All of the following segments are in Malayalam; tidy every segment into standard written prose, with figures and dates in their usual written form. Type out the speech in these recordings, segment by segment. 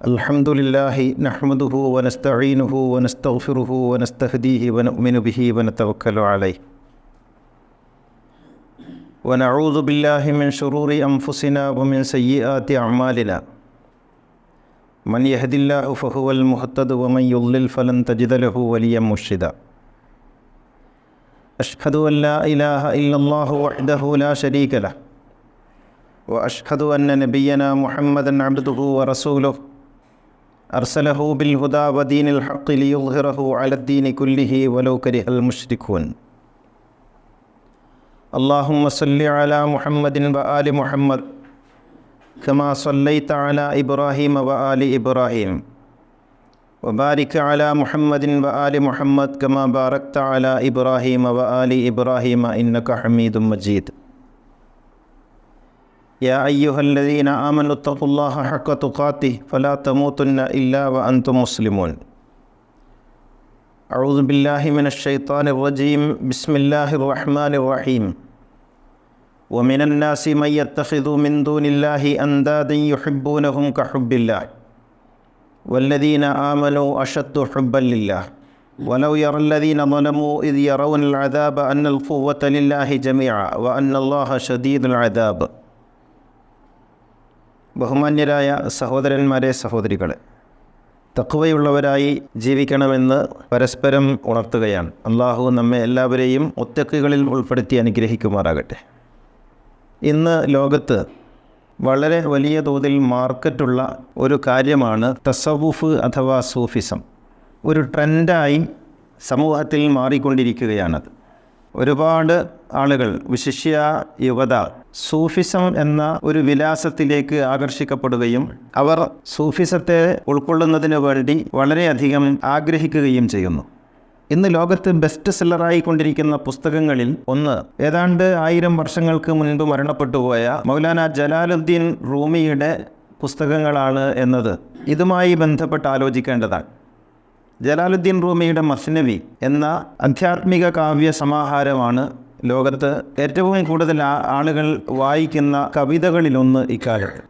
അൽഹംദുലില്ലാഹി നഹ്മദുഹു വനസ്തഈനുഹു വനസ്തഗ്ഫിറുഹു വനസ്തഹ്ദീഹി വനുഅ്മിനു ബിഹി വനതവക്കലു അലൈഹി വനഊദു ബില്ലാഹി മിൻ ശുറൂരി അൻഫുസിനാ വമിൻ സയ്യിആതി അഅ്മാലിനാ മൻ യഹ്ദില്ലാഹു ഫഹുവൽ മുഹ്തദി വമൻ യുദ്ലിൽ ഫലൻ തജിദ ലഹു വലിയ്യൻ മുർശിദാ. അഷ്ഹദു അൻ ലാ ഇലാഹ ഇല്ലല്ലാഹു വഹ്ദഹു ലാ ശരീക ലഹു വഅഷ്ഹദു അന്ന നബിയ്യനാ മുഹമ്മദൻ അബ്ദുഹു വറസൂലുഹു അർസലഹു ബിൽ ഹുദാ വദീനിൽ ഹഖ് ലിയുദ്ഹിറഹു അലദ്ദീനി കുല്ലിഹി വലൗ കരിഹൽ മുശ്രികൂൻ. അല്ലാഹുമ്മ സ്വല്ലി അലാ മുഹമ്മദിൻ വആലി മുഹമ്മദ് കമാ സ്വല്ലൈത അലാ ഇബ്രാഹീമ വആലി ഇബ്രാഹീം വബാരിക് അലാ മുഹമ്മദിൻ വആലി മുഹമ്മദ് കമാ ബാരക്ത അലാ ഇബ്രാഹീമ വആലി ഇബ്രാഹീമ ഇന്നക ഹമീദും മജീദ്. യാ അയ്യുഹല്ലദീന ആമനു തഖുല്ലാഹ ഹഖ്ക തുഖാതിഹി ഫലാ തമൂതുന്ന ഇല്ലാ വഅൻതും മുസ്ലിമൂൻ. അഊദു ബില്ലാഹി മിനശ് ശൈത്വാനിർ റജീം. ബിസ്മില്ലാഹിർ റഹ്മാനിർ റഹീം. വമിനൻ നാസി മൻ യത്തഖിദു മിൻ ദൂനില്ലാഹി അൻദാദൻ യുഹിബ്ബൂനഹും കഹുബ്ബില്ലാഹ് വല്ലദീന ആമനൂ അശദ്ദു ഹുബ്ബൻ ലില്ലാഹ് വലൗ യറല്ലദീന ളലമൂ ഇദ് യറൗനൽ അദാബ അന്നൽ ഖുവ്വത ലില്ലാഹി ജമീഅ വഅന്നല്ലാഹ ശദീദുൽ അദാബ്. ബഹുമാന്യരായ സഹോദരന്മാരെ, സഹോദരികളെ, തഖ്വയുള്ളവരായി ജീവിക്കണമെന്ന് പരസ്പരം ഉണർത്തുകയാണ്. അള്ളാഹു നമ്മെ എല്ലാവരെയും മുത്തഖികളിൽ ഉൾപ്പെടുത്തി അനുഗ്രഹിക്കുമാറാകട്ടെ. ഇന്ന് ലോകത്ത് വളരെ വലിയ തോതിൽ മാർക്കറ്റുള്ള ഒരു കാര്യമാണ് തസവുഫ് അഥവാ സൂഫിസം. ഒരു ട്രെൻഡായി സമൂഹത്തിൽ മാറിക്കൊണ്ടിരിക്കുകയാണത്. ഒരുപാട് ആളുകൾ, വിശിഷ്യ യുവത, സൂഫിസം എന്ന ഒരു വിലാസത്തിലേക്ക് ആകർഷിക്കപ്പെടുകയും അവർ സൂഫിസത്തെ ഉൾക്കൊള്ളുന്നതിന് വേണ്ടി വളരെയധികം ആഗ്രഹിക്കുകയും ചെയ്യുന്നു. ഇന്ന് ലോകത്ത് ബെസ്റ്റ് സെല്ലറായി കൊണ്ടിരിക്കുന്ന പുസ്തകങ്ങളിൽ ഒന്ന് ഏതാണ്ട് 1000 വർഷങ്ങൾക്ക് മുൻപ് മരണപ്പെട്ടുപോയ മൗലാന ജലാലുദ്ദീൻ റൂമിയുടെ പുസ്തകങ്ങളാണ് എന്നത് ഇതുമായി ബന്ധപ്പെട്ട് ആലോചിക്കേണ്ടതാണ്. ജലാലുദ്ദീൻ റൂമിയുടെ മസ്നവി എന്ന ആധ്യാത്മിക കാവ്യ സമാഹാരമാണ് ലോകത്ത് ഏറ്റവും കൂടുതൽ ആളുകൾ വായിക്കുന്ന കവിതകളിലൊന്ന് ഇക്കാലത്ത്.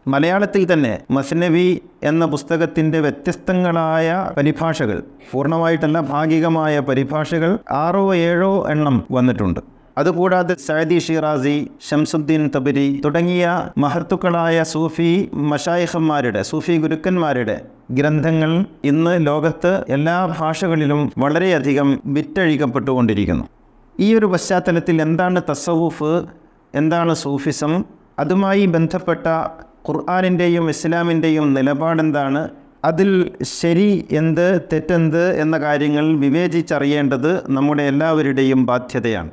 മലയാളത്തിൽ തന്നെ മസ്നവി എന്ന പുസ്തകത്തിൻ്റെ വ്യത്യസ്തങ്ങളായ പരിഭാഷകൾ, പൂർണ്ണമായിട്ടല്ല ഭാഗികമായ പരിഭാഷകൾ 6-7 എണ്ണം വന്നിട്ടുണ്ട്. അതുകൂടാതെ സഅദി ഷിറാസി, ശംസുദ്ദീൻ തബരി തുടങ്ങിയ മഹത്തുക്കളായ സൂഫി മശായിഖന്മാരുടെ, സൂഫി ഗുരുക്കന്മാരുടെ ഗ്രന്ഥങ്ങൾ ഇന്ന് ലോകത്ത് എല്ലാ ഭാഷകളിലും വളരെയധികം വിറ്റഴിക്കപ്പെട്ടുകൊണ്ടിരിക്കുന്നു. ഈ ഒരു പശ്ചാത്തലത്തിൽ എന്താണ് തസവുഫ്, എന്താണ് സൂഫിസം, അതുമായി ബന്ധപ്പെട്ട ഖുർആനിൻ്റെയും ഇസ്ലാമിൻ്റെയും നിലപാടെന്താണ്, അതിൽ ശരി എന്ത് തെറ്റെന്ത് എന്ന കാര്യങ്ങൾ വിവേചിച്ചറിയേണ്ടത് നമ്മുടെ എല്ലാവരുടെയും ബാധ്യതയാണ്.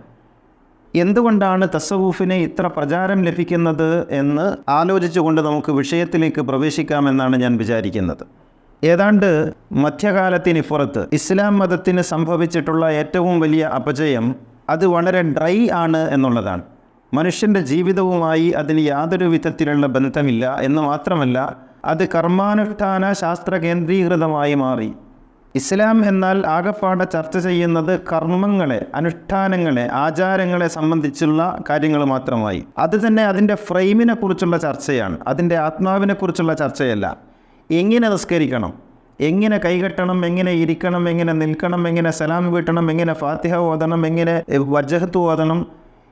എന്തുകൊണ്ടാണ് തസവുഫിന് ഇത്ര പ്രചാരം ലഭിക്കുന്നത് എന്ന് ആലോചിച്ചുകൊണ്ട് നമുക്ക് വിഷയത്തിലേക്ക് പ്രവേശിക്കാമെന്നാണ് ഞാൻ വിചാരിക്കുന്നത്. ഏതാണ്ട് മധ്യകാലത്തിനിപ്പുറത്ത് ഇസ്ലാം മതത്തിന് സംഭവിച്ചിട്ടുള്ള ഏറ്റവും വലിയ അപജയം അത് വളരെ ഡ്രൈ ആണ് എന്നുള്ളതാണ്. മനുഷ്യൻ്റെ ജീവിതവുമായി അതിന് യാതൊരു വിധത്തിലുള്ള ബന്ധമില്ല എന്ന് മാത്രമല്ല, അത് കർമാനുഷ്ഠാന ശാസ്ത്ര കേന്ദ്രീകൃതമായി മാറി. ഇസ്ലാം എന്നാൽ ആകപ്പാടെ ചർച്ച ചെയ്യുന്നത് കർമ്മങ്ങളെ, അനുഷ്ഠാനങ്ങളെ, ആചാരങ്ങളെ സംബന്ധിച്ചുള്ള കാര്യങ്ങൾ മാത്രമായി. അത് തന്നെ അതിൻ്റെ ഫ്രെയിമിനെ കുറിച്ചുള്ള ചർച്ചയാണ്, അതിൻ്റെ ആത്മാവിനെ കുറിച്ചുള്ള ചർച്ചയല്ല. എങ്ങനെ നിസ്കരിക്കണം, എങ്ങനെ കൈകെട്ടണം, എങ്ങനെ ഇരിക്കണം, എങ്ങനെ നിൽക്കണം, എങ്ങനെ സലാം വീട്ടണം, എങ്ങനെ ഫാത്തിഹ ഓതണം, എങ്ങനെ വജ്ഹത്ത് ഓതണം,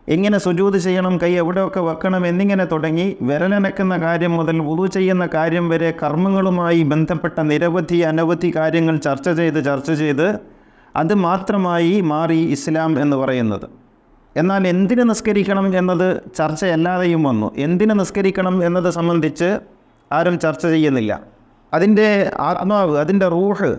എങ്ങനെ സുജൂദ് ചെയ്യണം, കൈ എവിടെയൊക്കെ വെക്കണം എന്നിങ്ങനെ തുടങ്ങി വിരലനക്കുന്ന കാര്യം മുതൽ വുളു ചെയ്യുന്ന കാര്യം വരെ കർമ്മങ്ങളുമായി ബന്ധപ്പെട്ട നിരവധി അനവധി കാര്യങ്ങൾ ചർച്ച ചെയ്ത് അത് മാത്രമായി മാറി ഇസ്ലാം എന്ന് പറയുന്നത്. എന്നാൽ എന്തിന് നിസ്കരിക്കണം എന്നത് ചർച്ചയല്ലാതെയും വന്നു. എന്തിന് നിസ്കരിക്കണം എന്നത് സംബന്ധിച്ച് ആരും ചർച്ച ചെയ്യുന്നില്ല. അതിൻ്റെ ആത്മാവ്, അതിൻ്റെ റൂഹ്,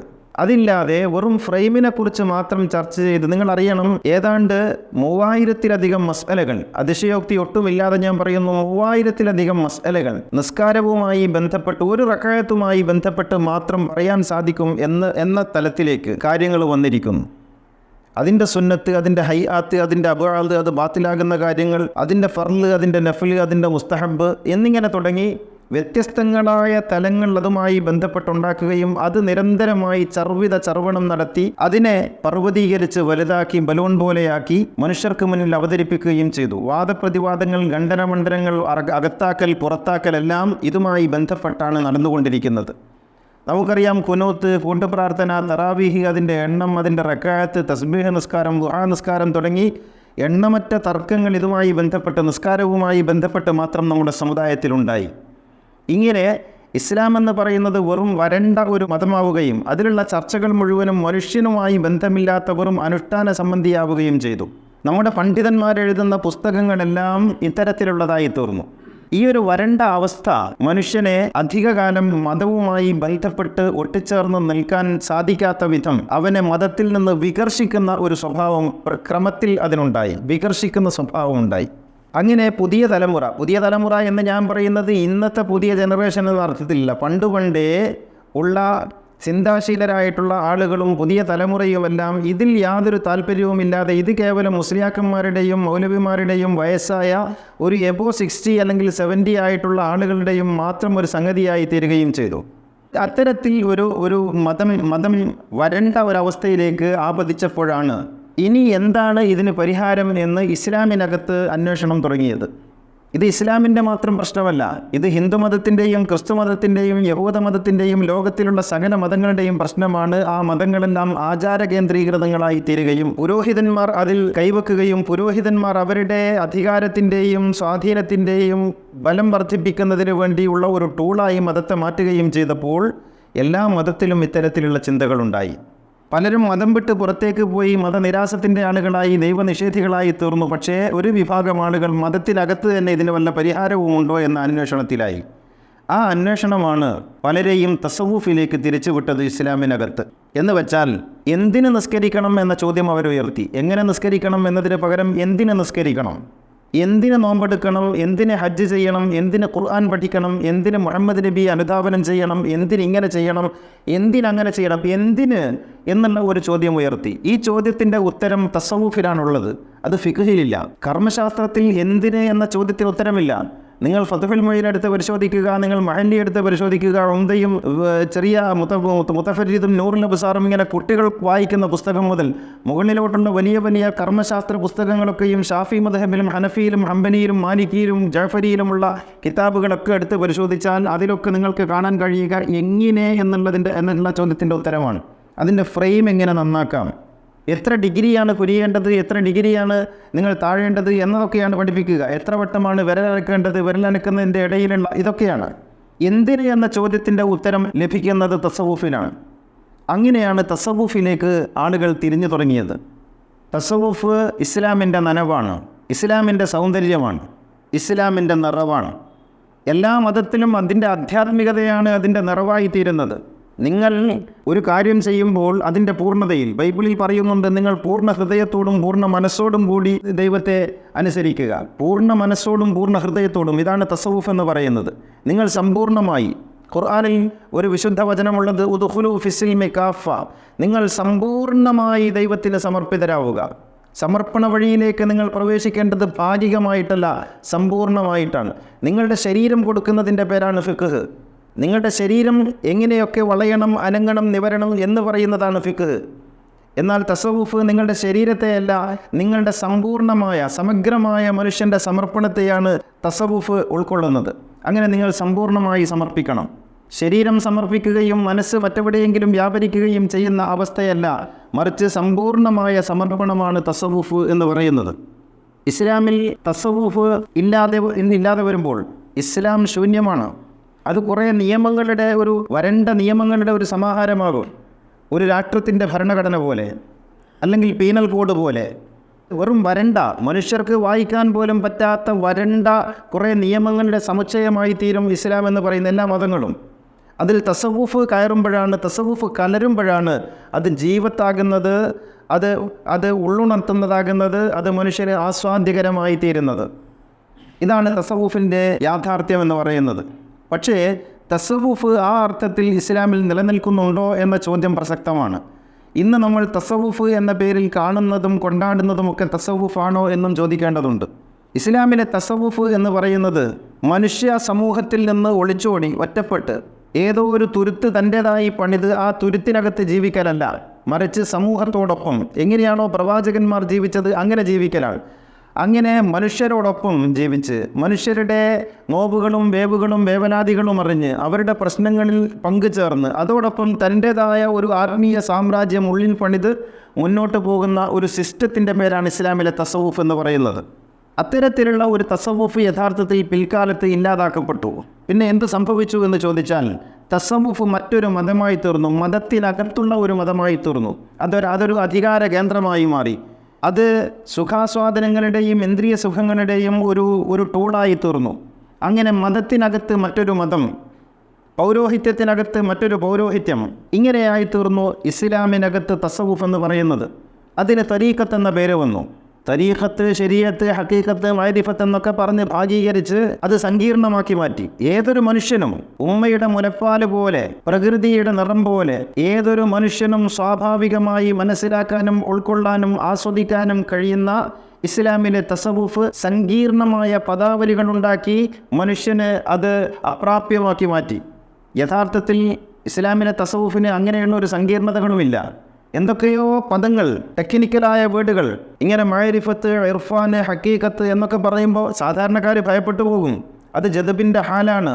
അതില്ലാതെ വെറും ഫ്രെയിമിനെ കുറിച്ച് മാത്രം ചർച്ച ചെയ്ത്, നിങ്ങളറിയണം, ഏതാണ്ട് 3000-ലധികം മസ്അലകൾ, അതിശയോക്തി ഒട്ടുമില്ലാതെ ഞാൻ പറയുന്നു, 3000-ലധികം മസ്അലകൾ നിസ്കാരവുമായി ബന്ധപ്പെട്ട്, ഒരു റക്അത്തുമായി ബന്ധപ്പെട്ട് മാത്രം പറയാൻ സാധിക്കും എന്ന തലത്തിലേക്ക് കാര്യങ്ങൾ വന്നിരിക്കുന്നു. അതിൻ്റെ സുന്നത്ത്, അതിൻ്റെ ഹൈആത്ത്, അതിൻ്റെ അബ്ആദ്, അത് ബാത്തിലാകുന്ന കാര്യങ്ങൾ, അതിൻ്റെ ഫർള്, അതിൻ്റെ നഫ്ല്, അതിൻ്റെ മുസ്തഹബ് എന്നിങ്ങനെ തുടങ്ങി വ്യത്യസ്തങ്ങളായ തലങ്ങൾ അതുമായി ബന്ധപ്പെട്ടുണ്ടാക്കുകയും അത് നിരന്തരമായി ചർവണം നടത്തി അതിനെ പർവ്വതീകരിച്ച് വലുതാക്കി ബലൂൺ പോലെയാക്കി മനുഷ്യർക്ക് മുന്നിൽ അവതരിപ്പിക്കുകയും ചെയ്തു. വാദപ്രതിവാദങ്ങൾ, ഖണ്ഡനമണ്ഡനങ്ങൾ, അകത്താക്കൽ, പുറത്താക്കൽ എല്ലാം ഇതുമായി ബന്ധപ്പെട്ടാണ് നടന്നുകൊണ്ടിരിക്കുന്നത്. നമുക്കറിയാം, കുനൂത്ത്, കൂട്ടുപ്രാർത്ഥന, തറാവീഹ്, അതിൻ്റെ എണ്ണം, അതിൻ്റെ റക്അത്ത്, തസ്ബീഹ് നിസ്കാരം, ദുആ നിസ്കാരം തുടങ്ങി എണ്ണമറ്റ തർക്കങ്ങൾ ഇതുമായി ബന്ധപ്പെട്ട്, നിസ്കാരവുമായി ബന്ധപ്പെട്ട് മാത്രം നമ്മുടെ സമുദായത്തിലുണ്ടായി. ഇങ്ങനെ ഇസ്ലാം എന്ന് പറയുന്നത് വെറും വരണ്ട ഒരു മതമാവുകയും അതിലുള്ള ചർച്ചകൾ മുഴുവനും മനുഷ്യനുമായി ബന്ധമില്ലാത്ത വെറും അനുഷ്ഠാന സംബന്ധിയാവുകയും ചെയ്തു. നമ്മുടെ പണ്ഡിതന്മാരെഴുതുന്ന പുസ്തകങ്ങളെല്ലാം ഇത്തരത്തിലുള്ളതായി തീർന്നു. ഈ ഒരു വരണ്ട അവസ്ഥ മനുഷ്യനെ അധികകാലം മതവുമായി ബന്ധപ്പെട്ട് ഒട്ടിച്ചേർന്ന് നിൽക്കാൻ സാധിക്കാത്ത വിധം അവനെ മതത്തിൽ നിന്ന് വികർഷിക്കുന്ന ഒരു സ്വഭാവം ക്രമത്തിൽ അതിനുണ്ടായി, വികർഷിക്കുന്ന സ്വഭാവം ഉണ്ടായി. അങ്ങനെ പുതിയ തലമുറ എന്ന് ഞാൻ പറയുന്നത് ഇന്നത്തെ പുതിയ ജനറേഷൻ എന്ന അർത്ഥത്തിലില്ല. പണ്ടേ ഉള്ള ചിന്താശീലരായിട്ടുള്ള ആളുകളും പുതിയ തലമുറയുമെല്ലാം ഇതിൽ യാതൊരു താല്പര്യവുമില്ലാതെ ഇത് കേവലം മുസ്ലിയാക്കന്മാരുടെയും മൗലവിമാരുടെയും വയസ്സായ ഒരു എബോ 60 അല്ലെങ്കിൽ 70 ആയിട്ടുള്ള ആളുകളുടെയും മാത്രം ഒരു സംഗതിയായി തീരുകയും ചെയ്തു. അത്തരത്തിൽ ഒരു മതം വരണ്ട ഒരവസ്ഥയിലേക്ക് ആപതിച്ചപ്പോഴാണ് ഇനി എന്താണ് ഇതിന് പരിഹാരം എന്ന് ഇസ്ലാമിനകത്ത് അന്വേഷണം തുടങ്ങിയത്. ഇത് ഇസ്ലാമിൻ്റെ മാത്രം പ്രശ്നമല്ല, ഇത് ഹിന്ദുമതത്തിൻ്റെയും ക്രിസ്തുമതത്തിൻ്റെയും യഹൂദമതത്തിൻ്റെയും ലോകത്തിലുള്ള സകല മതങ്ങളുടെയും പ്രശ്നമാണ്. ആ മതങ്ങളെല്ലാം ആചാര കേന്ദ്രീകൃതങ്ങളായി തീരുകയും പുരോഹിതന്മാർ അതിൽ കൈവെക്കുകയും പുരോഹിതന്മാർ അവരുടെ അധികാരത്തിൻ്റെയും സ്വാധീനത്തിൻ്റെയും ബലം വർദ്ധിപ്പിക്കുന്നതിന് വേണ്ടിയുള്ള ഒരു ടൂളായി മതത്തെ മാറ്റുകയും ചെയ്തപ്പോൾ എല്ലാ മതത്തിലും ഇത്തരത്തിലുള്ള ചിന്തകളുണ്ടായി. പലരും മതം വിട്ട് പുറത്തേക്ക് പോയി മതനിരാസത്തിൻ്റെ ആളുകളായി, ദൈവനിഷേധികളായി തീർന്നു. പക്ഷേ ഒരു വിഭാഗം ആളുകൾ മതത്തിനകത്ത് തന്നെ ഇതിന് വല്ല പരിഹാരവും ഉണ്ടോ എന്ന അന്വേഷണത്തിലായി. ആ അന്വേഷണമാണ് പലരെയും തസവൂഫിലേക്ക് തിരിച്ചുവിട്ടത് ഇസ്ലാമിനകത്ത്. എന്ന് വെച്ചാൽ എന്തിന് നിസ്കരിക്കണം എന്ന ചോദ്യം അവരുയർത്തി. എങ്ങനെ നിസ്കരിക്കണം എന്നതിന് പകരം എന്തിന് നിസ്കരിക്കണം, എന്തിന് നോമ്പെടുക്കണം, എന്തിന് ഹജ്ജ് ചെയ്യണം, എന്തിന് ഖുർആൻ പഠിക്കണം, എന്തിന് മുഹമ്മദ് നബി അനുധാവനം ചെയ്യണം, എന്തിനിങ്ങനെ ചെയ്യണം, എന്തിനങ്ങനെ ചെയ്യണം, എന്തിന് എന്നുള്ള ഒരു ചോദ്യം ഉയർത്തി. ഈ ചോദ്യത്തിൻ്റെ ഉത്തരം തസവൂഫിലാണുള്ളത്, അത് ഫിഖ്ഹിലില്ല. കർമ്മശാസ്ത്രത്തിൽ എന്തിന് എന്ന ചോദ്യത്തിന് ഉത്തരമില്ല. നിങ്ങൾ ഫതുഹുൽ മുഈൻ എടുത്ത് പരിശോധിക്കുക, നിങ്ങൾ മഹല്ലി എടുത്ത് പരിശോധിക്കുക, ഉംദയും ചെറിയ മുതഫരിദും നൂറുൽ അബ്സാറും ഇങ്ങനെ കുട്ടികൾ വായിക്കുന്ന പുസ്തകം മുതൽ മുകളിലോട്ടുള്ള വലിയ വലിയ കർമ്മശാസ്ത്ര പുസ്തകങ്ങളൊക്കെയും ഷാഫി മദ്ഹബിലും ഹനഫിയിലും ഹംബനിയിലും മാലിക്കിയിലും ജഅഫരിയിലുമുള്ള കിതാബുകളൊക്കെ എടുത്ത് പരിശോധിച്ചാൽ അതിലൊക്കെ നിങ്ങൾക്ക് കാണാൻ കഴിയുക എങ്ങനെ എന്നുള്ള ചോദ്യത്തിൻ്റെ ഉത്തരമാണ്. അതിൻ്റെ ഫ്രെയിം എങ്ങനെ നന്നാക്കാം, എത്ര ഡിഗ്രിയാണ് കുനിയേണ്ടത്, എത്ര ഡിഗ്രിയാണ് നിങ്ങൾ താഴേണ്ടത് എന്നതൊക്കെയാണ് പഠിപ്പിക്കുക. എത്ര വട്ടമാണ് വിരലനക്കേണ്ടത്, വിരലനക്കുന്നതിൻ്റെ ഇടയിലുള്ള ഇതൊക്കെയാണ്. എന്തിന് എന്ന ചോദ്യത്തിൻ്റെ ഉത്തരം ലഭിക്കുന്നത് തസവൂഫിനാണ്. അങ്ങനെയാണ് തസവൂഫിലേക്ക് ആളുകൾ തിരിഞ്ഞു തുടങ്ങിയത്. തസവൂഫ് ഇസ്ലാമിൻ്റെ നനവാണ്, ഇസ്ലാമിൻ്റെ സൗന്ദര്യമാണ്, ഇസ്ലാമിൻ്റെ നിറവാണ്. എല്ലാ മതത്തിലും അതിൻ്റെ ആധ്യാത്മികതയാണ് അതിൻ്റെ നിറവായി തീരുന്നത്. നിങ്ങൾ ഒരു കാര്യം ചെയ്യുമ്പോൾ അതിൻ്റെ പൂർണ്ണതയിൽ ബൈബിളിൽ പറയുന്നുണ്ട്, നിങ്ങൾ പൂർണ്ണ ഹൃദയത്തോടും പൂർണ്ണ മനസ്സോടും കൂടി ദൈവത്തെ അനുസരിക്കുക. പൂർണ്ണ മനസ്സോടും പൂർണ്ണ ഹൃദയത്തോടും, ഇതാണ് തസവൂഫ് എന്ന് പറയുന്നത്. നിങ്ങൾ സമ്പൂർണ്ണമായി, ഖുർആനിൽ ഒരു വിശുദ്ധ വചനമുള്ളത് ഉദ്ഖുലൂ ഫിസ്സിൽമി കാഫ, നിങ്ങൾ സമ്പൂർണ്ണമായി ദൈവത്തിന് സമർപ്പിതരാവുക. സമർപ്പണ വഴിയിലേക്ക് നിങ്ങൾ പ്രവേശിക്കേണ്ടത് ഭാഗികമായിട്ടല്ല, സമ്പൂർണ്ണമായിട്ടാണ്. നിങ്ങളുടെ ശരീരം കൊടുക്കുന്നതിൻ്റെ പേരാണ് ഫിഖ്ഹ്. നിങ്ങളുടെ ശരീരം എങ്ങനെയൊക്കെ വളയണം, അനങ്ങണം, നിവരണം എന്ന് പറയുന്നതാണ് ഫിഖ്ഹ്. എന്നാൽ തസവൂഫ് നിങ്ങളുടെ ശരീരത്തെയല്ല, നിങ്ങളുടെ സമ്പൂർണ്ണമായ സമഗ്രമായ മനുഷ്യൻ്റെ സമർപ്പണത്തെയാണ് തസവൂഫ് ഉൾക്കൊള്ളുന്നത്. അങ്ങനെ നിങ്ങൾ സമ്പൂർണ്ണമായി സമർപ്പിക്കണം. ശരീരം സമർപ്പിക്കുകയും മനസ്സ് മറ്റെവിടെയെങ്കിലും വ്യാപരിക്കുകയും ചെയ്യുന്ന അവസ്ഥയല്ല, മറിച്ച് സമ്പൂർണ്ണമായ സമർപ്പണമാണ് തസവൂഫ് എന്ന് പറയുന്നത്. ഇസ്ലാമിൽ തസവൂഫ് ഇല്ലാതെ വരുമ്പോൾ ഇസ്ലാം ശൂന്യമാണ്. അത് കുറേ നിയമങ്ങളുടെ വരണ്ട നിയമങ്ങളുടെ ഒരു സമാഹാരമാകും. ഒരു രാഷ്ട്രത്തിൻ്റെ ഭരണഘടന പോലെ, അല്ലെങ്കിൽ പീനൽ കോഡ് പോലെ വെറും വരണ്ട, മനുഷ്യർക്ക് വായിക്കാൻ പോലും പറ്റാത്ത വരണ്ട കുറേ നിയമങ്ങളുടെ സമുച്ചയമായി തീരും ഇസ്ലാം എന്ന് പറയുന്ന എല്ലാ മതങ്ങളും. അതിൽ തസവൂഫ് കയറുമ്പോഴാണ്, തസവൂഫ് കലരുമ്പോഴാണ് അത് ജീവത്താകുന്നത്, അത് ഉള്ളുണർത്തുന്നതാകുന്നത്, അത് മനുഷ്യന് ആസ്വാദ്യകരമായി തീരുന്നത്. ഇതാണ് തസവൂഫിൻ്റെ യാഥാർത്ഥ്യം എന്ന് പറയുന്നത്. പക്ഷേ തസവൂഫ് ആ അർത്ഥത്തിൽ ഇസ്ലാമിൽ നിലനിൽക്കുന്നുണ്ടോ എന്ന ചോദ്യം പ്രസക്തമാണ്. ഇന്ന് നമ്മൾ തസവൂഫ് എന്ന പേരിൽ കാണുന്നതും കൊണ്ടാടുന്നതുമൊക്കെ തസവൂഫാണോ എന്നും ചോദിക്കേണ്ടതുണ്ട്. ഇസ്ലാമിലെ തസവുഫ് എന്ന് പറയുന്നത് മനുഷ്യ സമൂഹത്തിൽ നിന്ന് ഒളിച്ചോടി ഒറ്റപ്പെട്ട് ഏതോ ഒരു തുരുത്ത് തൻ്റേതായി പണിത് ആ തുരുത്തിനകത്ത് ജീവിക്കലല്ല, മറിച്ച് സമൂഹത്തോടൊപ്പം എങ്ങനെയാണോ പ്രവാചകന്മാർ ജീവിച്ചത് അങ്ങനെ ജീവിക്കലാണ്. അങ്ങനെ മനുഷ്യരോടൊപ്പം ജീവിച്ച് മനുഷ്യരുടെ നോവുകളും വേവുകളും വേവനാദികളും അറിഞ്ഞ് അവരുടെ പ്രശ്നങ്ങളിൽ പങ്കുചേർന്ന് അതോടൊപ്പം തൻ്റേതായ ഒരു ആത്മീയ സാമ്രാജ്യം ഉള്ളിൽ പണിത് മുന്നോട്ട് പോകുന്ന ഒരു സിസ്റ്റത്തിൻ്റെ പേരാണ് ഇസ്ലാമിലെ തസവുഫ് എന്ന് പറയുന്നത്. അത്തരത്തിലുള്ള ഒരു തസവുഫ് യഥാർത്ഥത്തിൽ പിൽക്കാലത്ത് ഇല്ലാതാക്കപ്പെട്ടു. പിന്നെ എന്ത് സംഭവിച്ചു എന്ന് ചോദിച്ചാൽ തസവുഫ് മറ്റൊരു മതമായി തീർന്നു, മതത്തിനകത്തുള്ള ഒരു മതമായി തീർന്നു. അതൊരു അധികാര കേന്ദ്രമായി മാറി. അത് സുഖാസ്വാദനങ്ങളുടെയും ഇന്ദ്രിയ സുഖങ്ങളുടെയും ഒരു ടൂളായി തീർന്നു. അങ്ങനെ മതത്തിനകത്ത് മറ്റൊരു മതം, പൗരോഹിത്യത്തിനകത്ത് മറ്റൊരു പൗരോഹിത്യം, ഇങ്ങനെയായി തീർന്നു ഇസ്ലാമിനകത്ത് തസവുഫ് എന്ന് പറയുന്നത്. അതിന് തരീഖത്ത് എന്ന പേര് വന്നു. തരീഖത്ത്, ശരീഅത്ത്, ഹഖീഖത്ത്, മഅരിഫത്ത് എന്നൊക്കെ പറഞ്ഞ് ഭാഗീകരിച്ച് അത് സങ്കീർണമാക്കി മാറ്റി. ഏതൊരു മനുഷ്യനും ഉമ്മയുടെ മുലപ്പാല് പോലെ, പ്രകൃതിയുടെ നിറം പോലെ ഏതൊരു മനുഷ്യനും സ്വാഭാവികമായി മനസ്സിലാക്കാനും ഉൾക്കൊള്ളാനും ആസ്വദിക്കാനും കഴിയുന്ന ഇസ്ലാമിലെ തസവുഫ് സങ്കീർണമായ പദാവലികളുണ്ടാക്കി മനുഷ്യന് അത് അപ്രാപ്യമാക്കി മാറ്റി. യഥാർത്ഥത്തിൽ ഇസ്ലാമിലെ തസവുഫിന് അങ്ങനെയുള്ള ഒരു സങ്കീർണതകളുമില്ല. എന്തൊക്കെയോ പദങ്ങൾ, ടെക്നിക്കലായ വേർഡുകൾ, ഇങ്ങനെ മഅരിഫത്ത്, ഇർഫാൻ, ഹഖീഖത്ത് എന്നൊക്കെ പറയുമ്പോൾ സാധാരണക്കാർ ഭയപ്പെട്ടു പോകും. അത് ജദബിൻ്റെ ഹാലാണ്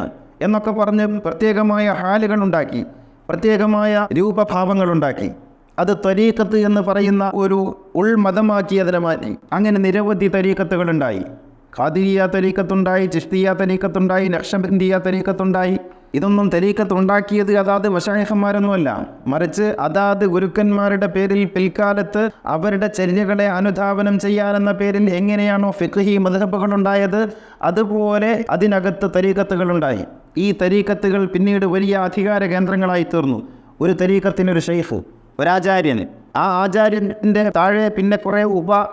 എന്നൊക്കെ പറഞ്ഞ് പ്രത്യേകമായ ഹാലുകളുണ്ടാക്കി, പ്രത്യേകമായ രൂപഭാവങ്ങളുണ്ടാക്കി. അത് തരീഖത്ത് എന്ന് പറയുന്ന ഒരു ഉൾമതമാക്കി അതിനെ മാറ്റി. അങ്ങനെ നിരവധി തരീഖത്തുകളുണ്ടായി. ഖാദിരിയ തരീഖത്തുണ്ടായി, ചിശ്തിയ തരീഖത്തുണ്ടായി, നഖ്ശബന്ദിയ തരീഖത്തുണ്ടായി. ഇതൊന്നും തരീഖത്ത് ഉണ്ടാക്കിയത് അതാത് മശായിഖന്മാരൊന്നുമല്ല, മറിച്ച് അതാത് ഗുരുക്കന്മാരുടെ പേരിൽ പിൽക്കാലത്ത് അവരുടെ ചര്യകളെ അനുധാവനം ചെയ്യാനെന്ന പേരിൽ എങ്ങനെയാണോ ഫിഖ്ഹി മദ്ഹബുകളുണ്ടായത് അതുപോലെ അതിനകത്ത് തരീഖത്തുകളുണ്ടായി. ഈ തരീഖത്തുകൾ പിന്നീട് വലിയ അധികാര കേന്ദ്രങ്ങളായി തീർന്നു. ഒരു തരീഖത്തിനൊരു ഷെയ്ഖ്, ഒരാചാര്യൻ, ആ ആചാര്യൻ്റെ താഴെ പിന്നെ കുറേ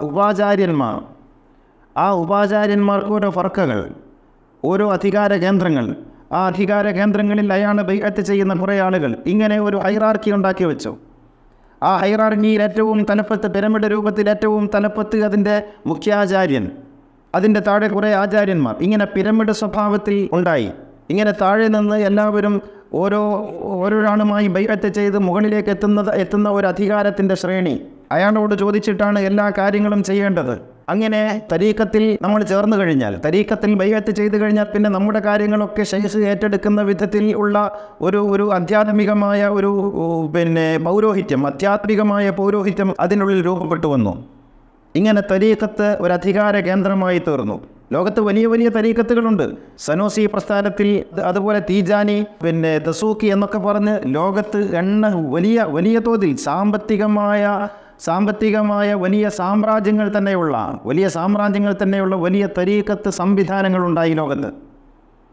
ഉപാചാര്യന്മാർ, ആ ഉപാചാര്യന്മാർക്ക് ഓരോ ഫർക്കകൾ, ഓരോ അധികാര കേന്ദ്രങ്ങൾ, ആ അധികാര കേന്ദ്രങ്ങളിൽ അയാൾ ബൈഅത്ത് ചെയ്യുന്ന കുറേ ആളുകൾ, ഇങ്ങനെ ഒരു ഹൈറാർക്കി ഉണ്ടാക്കി വെച്ചു. ആ ഹൈറാർക്കിയിൽ ഏറ്റവും തലപ്പത്ത്, പിരമിഡ് രൂപത്തിൽ ഏറ്റവും തലപ്പത്ത് അതിൻ്റെ മുഖ്യാചാര്യൻ, അതിൻ്റെ താഴെ കുറേ ആചാര്യന്മാർ, ഇങ്ങനെ പിരമിഡ് സ്വഭാവത്തിൽ ഉണ്ടായി. ഇങ്ങനെ താഴെ നിന്ന് എല്ലാവരും ഓരോരാളുമായി ബൈഅത്ത് ചെയ്ത് മുകളിലേക്ക് എത്തുന്ന ഒരു അധികാരത്തിൻ്റെ ശ്രേണി. അയാളോട് ചോദിച്ചിട്ടാണ് എല്ലാ കാര്യങ്ങളും ചെയ്യേണ്ടത്. അങ്ങനെ തരീഖത്തിൽ നമ്മൾ ചേർന്ന് കഴിഞ്ഞാൽ, തരീഖത്തിൽ ബൈഅത്ത് ചെയ്ത് കഴിഞ്ഞാൽ പിന്നെ നമ്മുടെ കാര്യങ്ങളൊക്കെ ശൈഖ് ഏറ്റെടുക്കുന്ന വിധത്തിൽ ഉള്ള ഒരു ആധ്യാത്മികമായ പൗരോഹിത്യം, ആധ്യാത്മികമായ പൗരോഹിത്യം അതിനുള്ളിൽ രൂപപ്പെട്ടു വന്നു. ഇങ്ങനെ തരീഖത്ത് ഒരു അധികാര കേന്ദ്രമായി തീർന്നു. ലോകത്ത് വലിയ വലിയ തരീഖത്തുകളുണ്ട്. സനോസി പ്രസ്ഥാനത്തിൽ, അതുപോലെ തീജാനി, ദസൂക്കി എന്നൊക്കെ പറഞ്ഞ് ലോകത്ത് വലിയ വലിയ തോതിൽ സാമ്പത്തികമായ വലിയ സാമ്രാജ്യങ്ങൾ തന്നെയുള്ള വലിയ തരീഖത്ത് സംവിധാനങ്ങളുണ്ടായി ലോകത്ത്.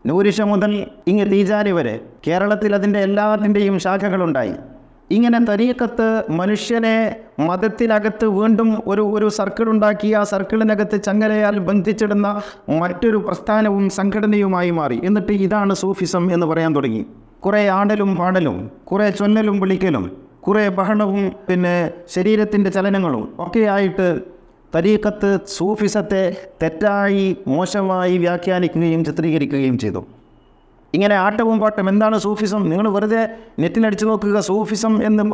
നൂരിഷ മുതൽ ഇങ്ങ് തീജാനി വരെ കേരളത്തിൽ അതിൻ്റെ എല്ലാത്തിൻ്റെയും ശാഖകളുണ്ടായി. ഇങ്ങനെ തരീഖത്ത് മനുഷ്യനെ മതത്തിനകത്ത് വീണ്ടും ഒരു സർക്കിളുണ്ടാക്കി ആ സർക്കിളിനകത്ത് ചങ്ങലയാൽ ബന്ധിച്ചിടുന്ന മറ്റൊരു പ്രസ്ഥാനവും സംഘടനയുമായി മാറി. എന്നിട്ട് ഇതാണ് സൂഫിസം എന്ന് പറയാൻ തുടങ്ങി. കുറേ ആടലും പാടലും, കുറേ ചൊല്ലലും വിളിക്കലും, കുറേ ബഹളവും ശരീരത്തിൻ്റെ ചലനങ്ങളും ഒക്കെയായിട്ട് തരീഖത്ത് സൂഫിസത്തെ തെറ്റായി, മോശമായി വ്യാഖ്യാനിക്കുകയും ചിത്രീകരിക്കുകയും ചെയ്തു. ഇങ്ങനെ ആട്ടവും പാട്ടും. എന്താണ് സൂഫിസം? നിങ്ങൾ വെറുതെ നെറ്റിലടിച്ചു നോക്കുക. സൂഫിസം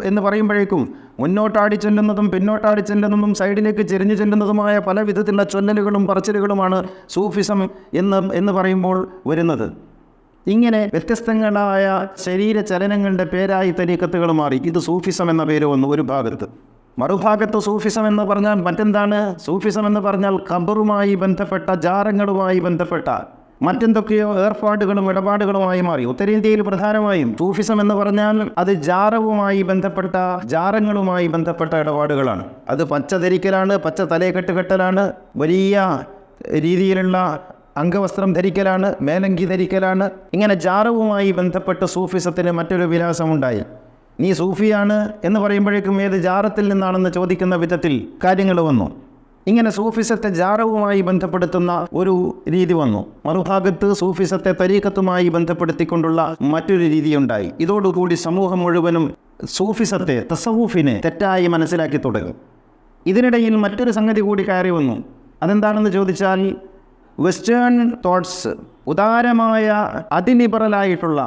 എന്ന് പറയുമ്പോഴേക്കും മുന്നോട്ടാടി ചെല്ലുന്നതും പിന്നോട്ടാടി ചെല്ലുന്നതും സൈഡിലേക്ക് ചെരിഞ്ഞു ചെല്ലുന്നതുമായ പല വിധത്തിലുള്ള ചൊല്ലലുകളും പറച്ചിലുകളുമാണ് സൂഫിസം എന്ന് പറയുമ്പോൾ വരുന്നത്. ഇങ്ങനെ വ്യത്യസ്തങ്ങളായ ശരീര ചലനങ്ങളുടെ പേരായി തരീഖത്തുകൾ മാറി. ഇത് സൂഫിസം എന്ന പേര് വന്നു ഒരു ഭാഗത്ത്. മറുഭാഗത്ത് സൂഫിസം എന്ന് പറഞ്ഞാൽ മറ്റെന്താണ്? സൂഫിസം എന്ന് പറഞ്ഞാൽ ഖബറുമായി ബന്ധപ്പെട്ട, ജാരങ്ങളുമായി ബന്ധപ്പെട്ട മറ്റെന്തൊക്കെയോ ഏർപ്പാടുകളും ഇടപാടുകളുമായി മാറി. ഉത്തരേന്ത്യയിൽ പ്രധാനമായും സൂഫിസം എന്ന് പറഞ്ഞാൽ അത് ജാരങ്ങളുമായി ബന്ധപ്പെട്ട ഇടപാടുകളാണ്. അത് പച്ച ധരിക്കലാണ്, പച്ച തലയെക്കെട്ട് കെട്ടലാണ്, വലിയ രീതിയിലുള്ള അംഗവസ്ത്രം ധരിക്കലാണ്, മേലങ്കി ധരിക്കലാണ്. ഇങ്ങനെ ജാറവുമായി ബന്ധപ്പെട്ട് സൂഫിസത്തിന് മറ്റൊരു വിലാസമുണ്ടായി. നീ സൂഫിയാണ് എന്ന് പറയുമ്പോഴേക്കും ഏത് ജാറത്തിൽ നിന്നാണെന്ന് ചോദിക്കുന്ന വിധത്തിൽ കാര്യങ്ങൾ വന്നു. ഇങ്ങനെ സൂഫിസത്തെ ജാറവുമായി ബന്ധപ്പെടുത്തുന്ന ഒരു രീതി വന്നു. മറുഭാഗത്ത് സൂഫിസത്തെ തരീഖത്തുമായി ബന്ധപ്പെടുത്തിക്കൊണ്ടുള്ള മറ്റൊരു രീതിയുണ്ടായി. ഇതോടുകൂടി സമൂഹം മുഴുവനും സൂഫിസത്തെ, തസവൂഫിനെ തെറ്റായി മനസ്സിലാക്കി തുടങ്ങി. ഇതിനിടയിൽ മറ്റൊരു സംഗതി കൂടി കയറി വന്നു. അതെന്താണെന്ന് ചോദിച്ചാൽ വെസ്റ്റേൺ തോട്ട്സ്, ഉദാരമായ അതിലിബറലായിട്ടുള്ള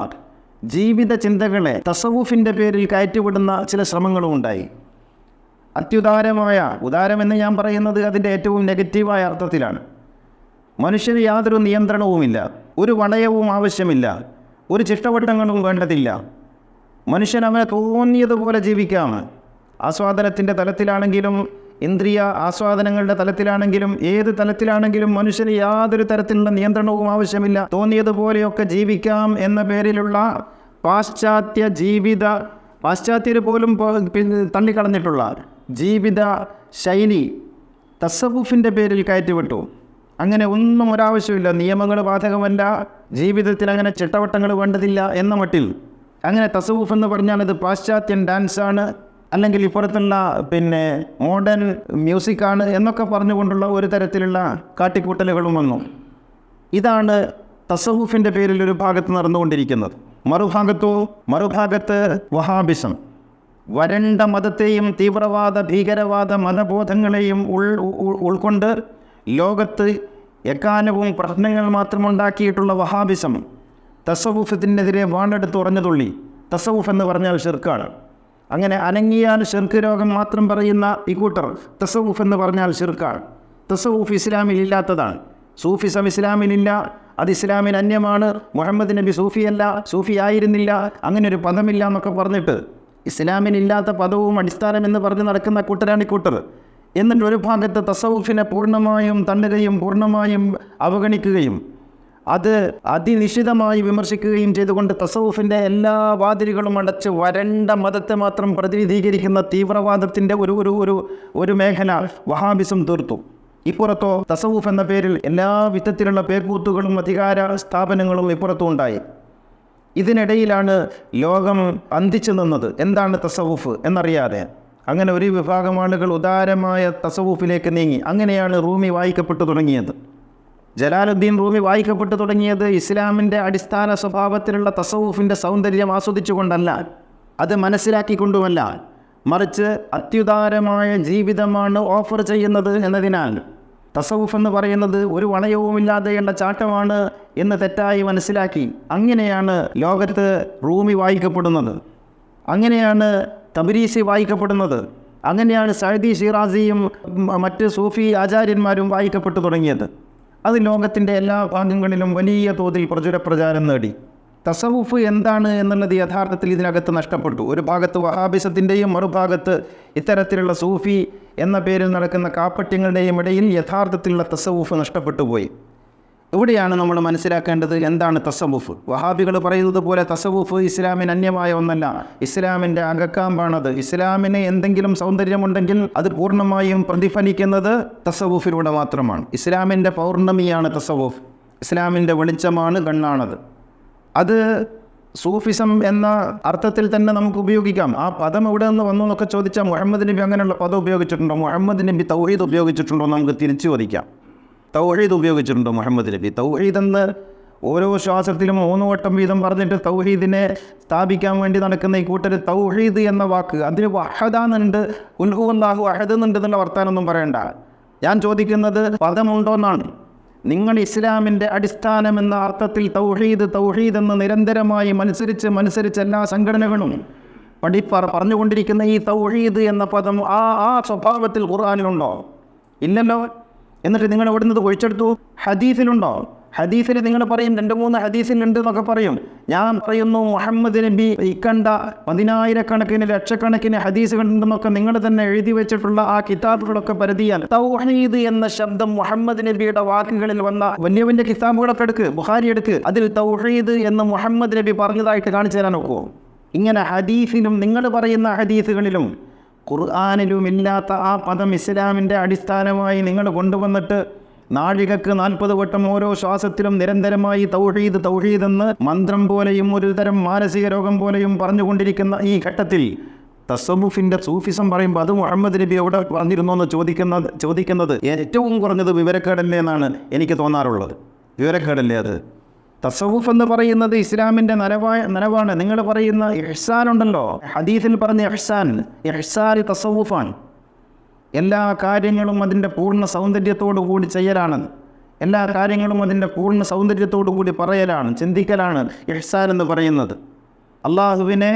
ജീവിത ചിന്തകളെ തസവുഫിൻ്റെ പേരിൽ കയറ്റിവിടുന്ന ചില ശ്രമങ്ങളും ഉണ്ടായി. അത്യുദാരമായ, ഉദാരമെന്ന് ഞാൻ പറയുന്നത് അതിൻ്റെ ഏറ്റവും നെഗറ്റീവായ അർത്ഥത്തിലാണ്. മനുഷ്യന് യാതൊരു നിയന്ത്രണവുമില്ല, ഒരു വണയവും ആവശ്യമില്ല, ഒരു ചിട്ടവട്ടങ്ങളും വേണ്ടതില്ല. മനുഷ്യൻ അവനെ തോന്നിയതുപോലെ ജീവിക്കാം. ആസ്വാദനത്തിൻ്റെ തലത്തിലാണെങ്കിലും ഇന്ദ്രിയ ആസ്വാദനങ്ങളുടെ തലത്തിലാണെങ്കിലും ഏത് തലത്തിലാണെങ്കിലും മനുഷ്യന് യാതൊരു തരത്തിലുള്ള നിയന്ത്രണവും ആവശ്യമില്ല. തോന്നിയതുപോലെയൊക്കെ ജീവിക്കാം എന്ന പേരിലുള്ള പാശ്ചാത്യ ജീവിത, പാശ്ചാത്യർ പോലും തള്ളിക്കളഞ്ഞിട്ടുള്ള ജീവിത ശൈലി തസവുഫിൻ്റെ പേരിൽ കയറ്റിവിട്ടു. അങ്ങനെ ഒന്നും ഒരാവശ്യമില്ല, നിയമങ്ങൾ ബാധകമല്ല, ജീവിതത്തിൽ അങ്ങനെ ചിട്ടവട്ടങ്ങൾ വേണ്ടതില്ല എന്ന മട്ടിൽ അങ്ങനെ തസവുഫ് എന്ന് പറഞ്ഞാൽ ഇത് പാശ്ചാത്യൻ ഡാൻസാണ്, അല്ലെങ്കിൽ ഇപ്പുറത്തുള്ള മോഡേൺ മ്യൂസിക്കാണ് എന്നൊക്കെ പറഞ്ഞുകൊണ്ടുള്ള ഒരു തരത്തിലുള്ള കാട്ടിക്കൂട്ടലുകളും വന്നു. ഇതാണ് തസവുഫിൻ്റെ പേരിൽ ഒരു ഭാഗത്ത് നടന്നുകൊണ്ടിരിക്കുന്നത്. മറുഭാഗത്ത് വഹാബിസം, വരണ്ട മതത്തെയും തീവ്രവാദ ഭീകരവാദ മതബോധങ്ങളെയും ഉൾക്കൊണ്ട് ലോകത്ത് എക്കാലവും പ്രശ്നങ്ങൾ മാത്രമുണ്ടാക്കിയിട്ടുള്ള വഹാബിസം തസവുഫത്തിനെതിരെ വാണെടുത്ത് ഉറഞ്ഞുതുള്ളി. തസവുഫ് എന്ന് പറഞ്ഞാൽ ഷിർക്കാണ്. അങ്ങനെ അനങ്ങിയാൽ ഷിർക്ക് രോഗം മാത്രം പറയുന്ന ഈ കൂട്ടർ തസവുഫ് എന്ന് പറഞ്ഞാൽ ഷിർക്കാണ്. തസവുഫ് ഇസ്ലാമിൽ ഇല്ലാത്തതാണ്. സൂഫിസം ഇസ്ലാമിലില്ല, അത് ഇസ്ലാമിന് അന്യമാണ്. മുഹമ്മദ് നബി സൂഫിയല്ല, സൂഫി ആയിരുന്നില്ല, അങ്ങനെ ഒരു പദമില്ല എന്നൊക്കെ പറഞ്ഞിട്ട് ഇസ്ലാമിനില്ലാത്ത പദവും അടിസ്ഥാനമെന്ന് പറഞ്ഞ് നടക്കുന്ന കൂട്ടരാണ് ഈ കൂട്ടർ. എന്നിട്ട് ഒരു ഭാഗത്ത് തസവുഫിനെ പൂർണ്ണമായും തള്ളുകയും പൂർണ്ണമായും അവഗണിക്കുകയും അത് അതിനിശ്ചിതമായി വിമർശിക്കുകയും ചെയ്തുകൊണ്ട് തസവുഫിൻ്റെ എല്ലാ വാതിലുകളും അടച്ച് വരണ്ട മതത്തെ മാത്രം പ്രതിനിധീകരിക്കുന്ന തീവ്രവാദത്തിൻ്റെ ഒരു മേഖല വഹാബിസം തീർത്തു. ഇപ്പുറത്തോ തസവുഫ് എന്ന പേരിൽ എല്ലാ വിധത്തിലുള്ള പേക്കൂത്തുകളും അധികാര സ്ഥാപനങ്ങളും ഇപ്പുറത്തും ഉണ്ടായി. ഇതിനിടയിലാണ് ലോകം അന്തിച്ചു നിന്നത്. എന്താണ് തസവുഫ് എന്നറിയാതെ അങ്ങനെ ഒരു വിഭാഗം ആളുകൾ ഉദാരമായ തസവുഫിലേക്ക് നീങ്ങി. അങ്ങനെയാണ് റൂമി വായിക്കപ്പെട്ടു തുടങ്ങിയത്. ജലാലുദ്ദീൻ റൂമി വായിക്കപ്പെട്ടു തുടങ്ങിയത് ഇസ്ലാമിൻ്റെ അടിസ്ഥാന സ്വഭാവത്തിലുള്ള തസവുഫിൻ്റെ സൗന്ദര്യം ആസ്വദിച്ചുകൊണ്ടല്ല, അത് മനസ്സിലാക്കിക്കൊണ്ടുമല്ല, മറിച്ച് അത്യുദാരമായ ജീവിതമാണ് ഓഫർ ചെയ്യുന്നത് എന്നതിനാൽ തസവുഫ് എന്ന് പറയുന്നത് ഒരു വളയവുമില്ലാതെയുള്ള ചാട്ടമാണ് എന്ന് തെറ്റായി മനസ്സിലാക്കി. അങ്ങനെയാണ് ലോകത്ത് റൂമി വായിക്കപ്പെടുന്നത്, അങ്ങനെയാണ് തബരീസി വായിക്കപ്പെടുന്നത്, അങ്ങനെയാണ് സഅദി ഷിറാസിയും മറ്റ് സൂഫി ആചാര്യന്മാരും വായിക്കപ്പെട്ടു തുടങ്ങിയത്. അത് ലോകത്തിൻ്റെ എല്ലാ ഭാഗങ്ങളിലും വലിയ തോതിൽ പ്രചാരം നേടി. തസവുഫ് എന്താണ് എന്നുള്ളത് യഥാർത്ഥത്തിൽ ഇതിനകത്ത് നഷ്ടപ്പെട്ടു. ഒരു ഭാഗത്ത് വഹാബിസത്തിൻ്റെയും മറുഭാഗത്ത് ഇത്തരത്തിലുള്ള സൂഫി എന്ന പേരിൽ നടക്കുന്ന കാപ്പട്യങ്ങളുടെയും ഇടയിൽ യഥാർത്ഥത്തിലുള്ള തസവുഫ് നഷ്ടപ്പെട്ടു പോയി. ഇവിടെയാണ് നമ്മൾ മനസ്സിലാക്കേണ്ടത് എന്താണ് തസവുഫ്. വഹാബികൾ പറയുന്നത് പോലെ തസവുഫ് ഇസ്ലാമിന് അന്യമായ ഒന്നല്ല, ഇസ്ലാമിൻ്റെ അകക്കാമ്പാണത്. ഇസ്ലാമിന് എന്തെങ്കിലും സൗന്ദര്യമുണ്ടെങ്കിൽ അത് പൂർണ്ണമായും പ്രതിഫലിക്കുന്നത് തസവുഫിലൂടെ മാത്രമാണ്. ഇസ്ലാമിൻ്റെ പൗർണമിയാണ് തസവുഫ്, ഇസ്ലാമിൻ്റെ വെളിച്ചമാണ്, കണ്ണാണത്. അത് സൂഫിസം എന്ന അർത്ഥത്തിൽ തന്നെ നമുക്ക് ഉപയോഗിക്കാം. ആ പദം എവിടെ നിന്ന് വന്നു എന്നൊക്കെ ചോദിച്ചാൽ മുഹമ്മദ് നബി അങ്ങനെയുള്ള പദം ഉപയോഗിച്ചിട്ടുണ്ടോ, മുഹമ്മദ് നബി തൗഹീദ് ഉപയോഗിച്ചിട്ടുണ്ടോ നമുക്ക് തിരിച്ചു ചോദിക്കാം. തൗഹീദ് ഉപയോഗിച്ചിട്ടുണ്ടോ മുഹമ്മദ് നബി? തൗഹീദ് എന്ന് ഓരോ ശ്വാസത്തിലും 3 വട്ടം വീതം പറഞ്ഞിട്ട് തൗഹീദിനെ സ്ഥാപിക്കാൻ വേണ്ടി നടക്കുന്ന ഈ കൂട്ടർ തൗഹീദ് എന്ന വാക്ക് അതിന് വഹദാന്നുണ്ട്, ഉൽഹു അല്ലാഹു അഹദ് എന്നുണ്ട് എന്നുള്ള വർത്താനൊന്നും പറയണ്ട. ഞാൻ ചോദിക്കുന്നത് പദമുണ്ടോ എന്നാണ്. നിങ്ങൾ ഇസ്ലാമിൻ്റെ അടിസ്ഥാനം എന്ന അർത്ഥത്തിൽ തൗഹീദ് എന്ന് നിരന്തരമായി മത്സരിച്ച് എല്ലാ സംഘടനകളും പറഞ്ഞുകൊണ്ടിരിക്കുന്ന ഈ തൗഹീദ് എന്ന പദം ആ സ്വഭാവത്തിൽ ഖുർആനിലുണ്ടോ? ഇല്ലല്ലോ. എന്നിട്ട് നിങ്ങൾ എവിടെ നിന്ന് ഒഴിച്ചെടുത്തു? ഹദീസിലുണ്ടോ? ഹദീസിൽ നിങ്ങൾ പറയും 2-3 ഹദീസിലുണ്ട് എന്നൊക്കെ പറയും. ഞാൻ പറയുന്നു മുഹമ്മദ് നബി ഇക്കണ്ട 10,000-കണക്കിന് ലക്ഷക്കണക്കിന് ഹദീസുകളുണ്ടെന്നൊക്കെ നിങ്ങൾ തന്നെ എഴുതി വെച്ചിട്ടുള്ള ആ കിതാബുകളൊക്കെ പരിധിയാൽ തൗഹീദ് എന്ന ശബ്ദം മുഹമ്മദ് നബിയുടെ വാക്കുകളിൽ വന്ന വലിയ കിതാബുകളൊക്കെ എടുക്ക്, ബുഖാരി എടുക്ക്, അതിൽ തൗഹീദ് എന്ന് മുഹമ്മദ് നബി പറഞ്ഞതായിട്ട് കാണിച്ചു തരാൻ നോക്കുമോ? ഇങ്ങനെ ഹദീസിലും നിങ്ങൾ പറയുന്ന ഹദീസുകളിലും ഖുർആനിലും ഇല്ലാത്ത ആ പദം ഇസ്ലാമിൻ്റെ അടിസ്ഥാനമായി നിങ്ങൾ കൊണ്ടുവന്നിട്ട് നാഴികക്ക് 40 വട്ടം ഓരോ ശ്വാസത്തിലും നിരന്തരമായി തൗഹീദ് എന്ന് മന്ത്രം പോലെയും ഒരു തരം മാനസിക രോഗം പോലെയും പറഞ്ഞുകൊണ്ടിരിക്കുന്ന ഈ ഘട്ടത്തിൽ തസവുഫിൻ്റെ സൂഫിസം പറയുമ്പോൾ അത് മുഹമ്മദ് നബി എവിടെ പറഞ്ഞിരുന്നോ എന്ന് ചോദിക്കുന്നത് ഏറ്റവും കുറഞ്ഞത് വിവരക്കേടല്ലേ എന്നാണ് എനിക്ക് തോന്നാറുള്ളത്. വിവരക്കേടല്ലേ അത്? തസവുഫ് എന്ന് പറയുന്നത് ഇസ്ലാമിൻ്റെ നനവാണ്. നിങ്ങൾ പറയുന്ന ഇഹ്സാൻ ഉണ്ടല്ലോ, ഹദീസിൽ പറഞ്ഞ ഇഹ്സാൻ തസവുഫാണ്. എല്ലാ കാര്യങ്ങളും അതിൻ്റെ പൂർണ്ണ സൗന്ദര്യത്തോടു കൂടി ചെയ്യലാണ്. എല്ലാ കാര്യങ്ങളും അതിൻ്റെ പൂർണ്ണ സൗന്ദര്യത്തോടു കൂടി പറയലാണ്, ചിന്തിക്കലാണ് ഇഹ്സാൻ എന്ന് പറയുന്നത്. അള്ളാഹുവിനെ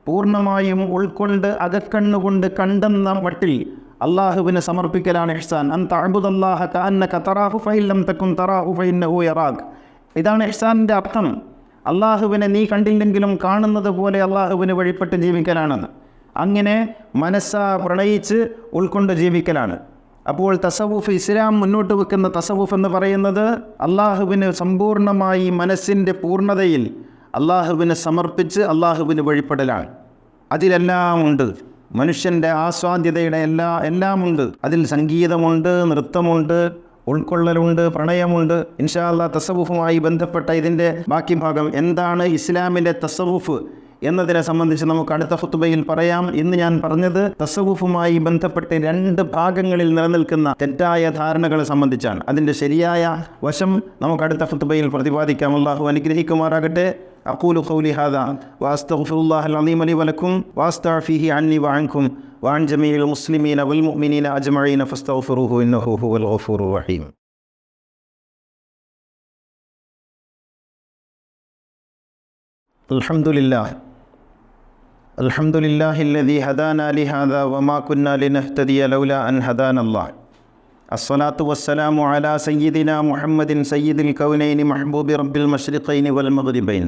പൂർണ്ണമായും ഉൾക്കൊണ്ട് അകക്കണ്ണുകൊണ്ട് കണ്ടെന്ന മട്ടിൽ അള്ളാഹുവിനെ സമർപ്പിക്കലാണ് ഇഹ്സാൻ. അൻ തഅബുദല്ലാഹ കഅന്നക തറാഹു ഫഇൻ ലം തകുൻ തറാഹു ഫഇന്നഹു യറാക്. ഇതാണ് ഇഹ്സാനിൻ്റെ അർത്ഥം. അള്ളാഹുവിനെ നീ കണ്ടില്ലെങ്കിലും കാണുന്നത് പോലെ അള്ളാഹുവിന് വഴിപ്പെട്ട് ജീവിക്കലാണെന്ന്. അങ്ങനെ മനസ്സാ പ്രണയിച്ച് ഉൾക്കൊണ്ട് ജീവിക്കലാണ്. അപ്പോൾ തസവുഫ്, ഇസ്ലാം മുന്നോട്ട് വെക്കുന്ന തസവുഫ് എന്ന് പറയുന്നത് അള്ളാഹുവിന് സമ്പൂർണ്ണമായി മനസ്സിൻ്റെ പൂർണ്ണതയിൽ അള്ളാഹുവിനെ സമർപ്പിച്ച് അള്ളാഹുവിന് വഴിപ്പെടലാണ്. അതിലെല്ലാം ഉണ്ട്, മനുഷ്യൻ്റെ ആസ്വാദ്യതയുടെ എല്ലാമുണ്ട്. അതിൽ സംഗീതമുണ്ട്, നൃത്തമുണ്ട്, ഉൾക്കൊള്ളലുണ്ട്, പ്രണയമുണ്ട്. ഇൻഷാ അല്ലാഹ് തസവുഫുമായി ബന്ധപ്പെട്ട ഇതിൻ്റെ ബാക്കി ഭാഗം എന്താണ് ഇസ്ലാമിലെ തസവുഫ് എന്നതിനെ സംബന്ധിച്ച് നമുക്ക് അടുത്ത ഖുത്ബയിൽ പറയാം. ഇന്ന് ഞാൻ പറഞ്ഞത് തസവുഫുമായി ബന്ധപ്പെട്ട് 2 ഭാഗങ്ങളിൽ നിലനിൽക്കുന്ന തെറ്റായ ധാരണകളെ സംബന്ധിച്ചാണ്. അതിൻ്റെ ശരിയായ വശം നമുക്ക് അടുത്ത ഖുത്ബയിൽ പ്രതിപാദിക്കാം. അല്ലാഹു അനുഗ്രഹിക്കുമാറാകട്ടെ. أقول قولي هذا وأستغفر الله العظيم لي ولكم وأستعفيه عني وعنكم وعن جميع المسلمين والمؤمنين أجمعين فاستغفروه إنه هو الغفور الرحيم. الحمد لله الذي هدانا لهذا وما كنا لنهتدي لولا أن هدانا الله. الصلاة والسلام على سيدنا محمد سيد الكونين محبوب رب المشرقين والمغربين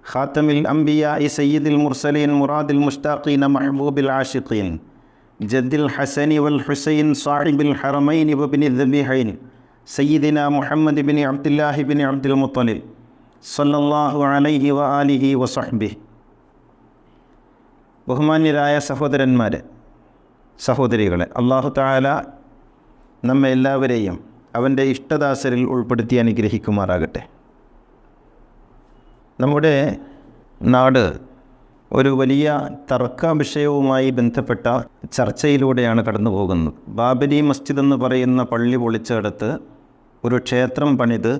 خاتم الأنبياء سيد المرسلين مراد المشتاقين محبوب العاشقين جد الحسن والحسين صاحب الحرمين وابن الذبيحين سيدنا محمد بن عبد الله بن عبد المطلب صلى الله عليه وآله وصحبه. ബഹുമാന്യരായ സഹോദരന്മാരെ, സഹോദരികളെ, അല്ലാഹു തആല നമ്മെ എല്ലാവരെയും അവൻ്റെ ഇഷ്ടദാസരിൽ ഉൾപ്പെടുത്തി അനുഗ്രഹിക്കുമാറാകട്ടെ. നമ്മുടെ നാട് ഒരു വലിയ തർക്ക വിഷയവുമായി ബന്ധപ്പെട്ട ചർച്ചയിലൂടെയാണ് കടന്നു പോകുന്നത്. ബാബരി മസ്ജിദ് എന്ന് പറയുന്ന പള്ളി പൊളിച്ചെടുത്ത് ഒരു ക്ഷേത്രം പണിത്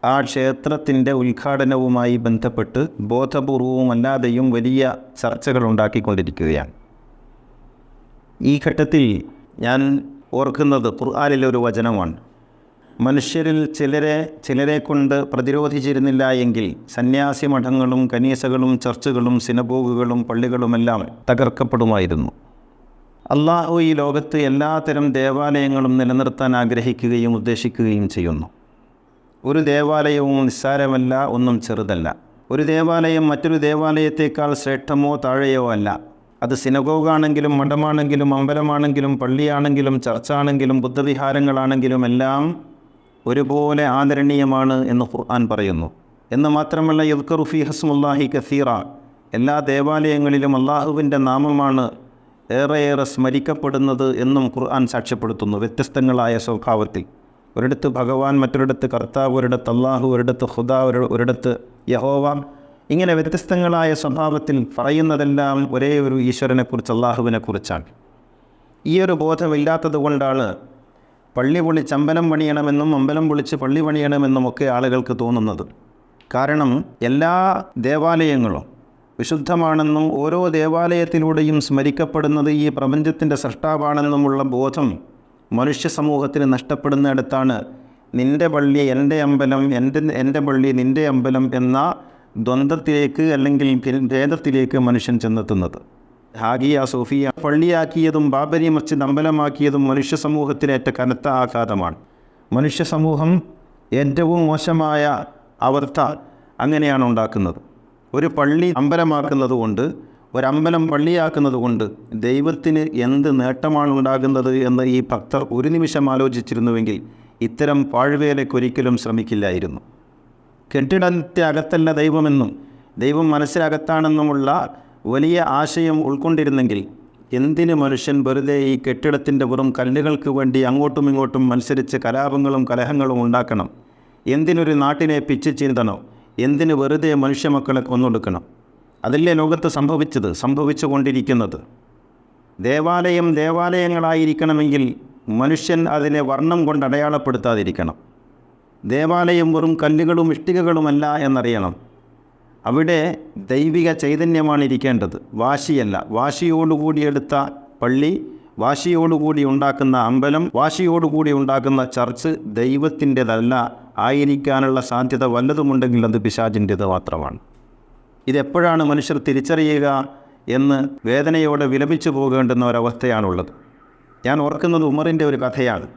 ആ ക്ഷേത്രത്തിൻ്റെ ഉദ്ഘാടനവുമായി ബന്ധപ്പെട്ട് ബോധപൂർവവും അല്ലാതെയും വലിയ ചർച്ചകൾ ഉണ്ടാക്കിക്കൊണ്ടിരിക്കുകയാണ്. ഈ ഘട്ടത്തിൽ ഞാൻ ഓർക്കുന്നത് ഖുർആനിലൊരു വചനമാണ്. മനുഷ്യരിൽ ചിലരെ കൊണ്ട് പ്രതിരോധിച്ചിരുന്നില്ല എങ്കിൽ സന്യാസി മഠങ്ങളും കനീസകളും ചർച്ചുകളും സിനഗോഗുകളും പള്ളികളുമെല്ലാം തകർക്കപ്പെടുമായിരുന്നു. അള്ളാഹു ഈ ലോകത്ത് എല്ലാത്തരം ദേവാലയങ്ങളും നിലനിർത്താൻ ആഗ്രഹിക്കുകയും ഉദ്ദേശിക്കുകയും ചെയ്യുന്നു. ഒരു ദേവാലയവും നിസ്സാരമല്ല, ഒന്നും ചെറുതല്ല. ഒരു ദേവാലയം മറ്റൊരു ദേവാലയത്തേക്കാൾ ശ്രേഷ്ഠമോ താഴെയോ അല്ല. അത് സിനഗോഗാണെങ്കിലും മഠമാണെങ്കിലും അമ്പലമാണെങ്കിലും പള്ളിയാണെങ്കിലും ചർച്ചാണെങ്കിലും ബുദ്ധവിഹാരങ്ങളാണെങ്കിലും എല്ലാം ഒരുപോലെ ആദരണീയമാണ് എന്ന് ഖുർആൻ പറയുന്നു. എന്ന് മാത്രമല്ല, യദ്കറു ഫീ ഹസ്മുല്ലാഹി കസീറ, എല്ലാ ദേവാലയങ്ങളിലും അള്ളാഹുവിൻ്റെ നാമമാണ് ഏറെയേറെ സ്മരിക്കപ്പെടുന്നത് എന്നും ഖുർആൻ സാക്ഷ്യപ്പെടുത്തുന്നു. വ്യത്യസ്തങ്ങളായ സ്വഭാവത്തിൽ, ഒരിടത്ത് ഭഗവാൻ, മറ്റൊരിടത്ത് കർത്താവ്, ഒരിടത്ത് അള്ളാഹു, ഒരിടത്ത് ഖുദാ, ഒരിടത്ത് യഹോവ, ഇങ്ങനെ വ്യത്യസ്തങ്ങളായ സ്വഭാവത്തിൽ പറയുന്നതെല്ലാം ഒരേ ഒരു ഈശ്വരനെക്കുറിച്ച്, അള്ളാഹുവിനെക്കുറിച്ചാണ്. ഈ ഒരു ബോധമില്ലാത്തത് കൊണ്ടാണ് പള്ളി പൊളിച്ച് അമ്പലം പണിയണമെന്നും അമ്പലം പൊളിച്ച് പള്ളി പണിയണമെന്നുമൊക്കെ ആളുകൾക്ക് തോന്നുന്നത്. കാരണം എല്ലാ ദേവാലയങ്ങളും വിശുദ്ധമാണെന്നും ഓരോ ദേവാലയത്തിലൂടെയും സ്മരിക്കപ്പെടുന്നത് ഈ പ്രപഞ്ചത്തിൻ്റെ സൃഷ്ടാവാണെന്നുമുള്ള ബോധം മനുഷ്യ സമൂഹത്തിന് നഷ്ടപ്പെടുന്നിടത്താണ് നിൻ്റെ പള്ളി എൻ്റെ അമ്പലം, എൻ്റെ പള്ളി നിൻ്റെ അമ്പലം എന്ന ദ്വന്ദ്വത്തിലേക്ക് അല്ലെങ്കിൽ ഭേദത്തിലേക്ക് മനുഷ്യൻ ചെന്നെത്തുന്നത്. ഹാഗിയ സോഫിയ പള്ളിയാക്കിയതും ബാബരി മസ്ജിദ് അമ്പലമാക്കിയതും മനുഷ്യ സമൂഹത്തിനേറ്റ കനത്ത ആഘാതമാണ്. മനുഷ്യ സമൂഹം ഏറ്റവും മോശമായ അവസ്ഥ അങ്ങനെയാണ് ഉണ്ടാക്കുന്നത്. ഒരു പള്ളി അമ്പലമാക്കുന്നത് കൊണ്ട്, ഒരമ്പലം പള്ളിയാക്കുന്നത് കൊണ്ട് ദൈവത്തിന് എന്ത് നേട്ടമാണ് ഉണ്ടാകുന്നത് എന്ന് ഈ ഭക്തർ ഒരു നിമിഷം ആലോചിച്ചിരുന്നുവെങ്കിൽ ഇത്തരം പാഴ്വേലയ്ക്കൊരിക്കലും ശ്രമിക്കില്ലായിരുന്നു. കെട്ടിടത്തെ അകത്തല്ല ദൈവമെന്നും ദൈവം മനസ്സിലകത്താണെന്നുമുള്ള വലിയ ആശയം ഉൾക്കൊണ്ടിരുന്നെങ്കിൽ എന്തിന് മനുഷ്യൻ വെറുതെ ഈ കെട്ടിടത്തിൻ്റെ വെറും കല്ലുകൾക്ക് വേണ്ടി അങ്ങോട്ടും ഇങ്ങോട്ടും മത്സരിച്ച് കലാപങ്ങളും കലഹങ്ങളും ഉണ്ടാക്കണം? എന്തിനൊരു നാട്ടിനെ പിച്ച് ചീന്തണം? എന്തിന് വെറുതെ മനുഷ്യമക്കളെ കൊന്നൊടുക്കണം? അതല്ലേ ലോകത്ത് സംഭവിച്ചു കൊണ്ടിരിക്കുന്നത്. ദേവാലയം ദേവാലയങ്ങളായിരിക്കണമെങ്കിൽ മനുഷ്യൻ അതിനെ വർണ്ണം കൊണ്ട് അടയാളപ്പെടുത്താതിരിക്കണം. ദേവാലയം വെറും കല്ലുകളും ഇഷ്ടികകളുമല്ല എന്നറിയണം. അവിടെ ദൈവിക ചൈതന്യമാണ് ഇരിക്കേണ്ടത്, വാശിയല്ല. വാശിയോടുകൂടിയെടുത്ത പള്ളി വാശിയോടുകൂടി ഉണ്ടാക്കുന്ന അമ്പലം, വാശിയോടുകൂടി ഉണ്ടാക്കുന്ന ചർച്ച് ദൈവത്തിൻ്റെതല്ല. ആയിരിക്കാനുള്ള സാധ്യത വല്ലതുമുണ്ടെങ്കിൽ അത് പിശാചിൻ്റേത് മാത്രമാണ്. ഇതെപ്പോഴാണ് മനുഷ്യർ തിരിച്ചറിയുക എന്ന് വേദനയോടെ വിലപിച്ചു പോകേണ്ടുന്ന ഒരവസ്ഥയാണുള്ളത്. ഞാൻ ഓർക്കുന്നത് ഉമറിൻ്റെ ഒരു കഥയാണ്.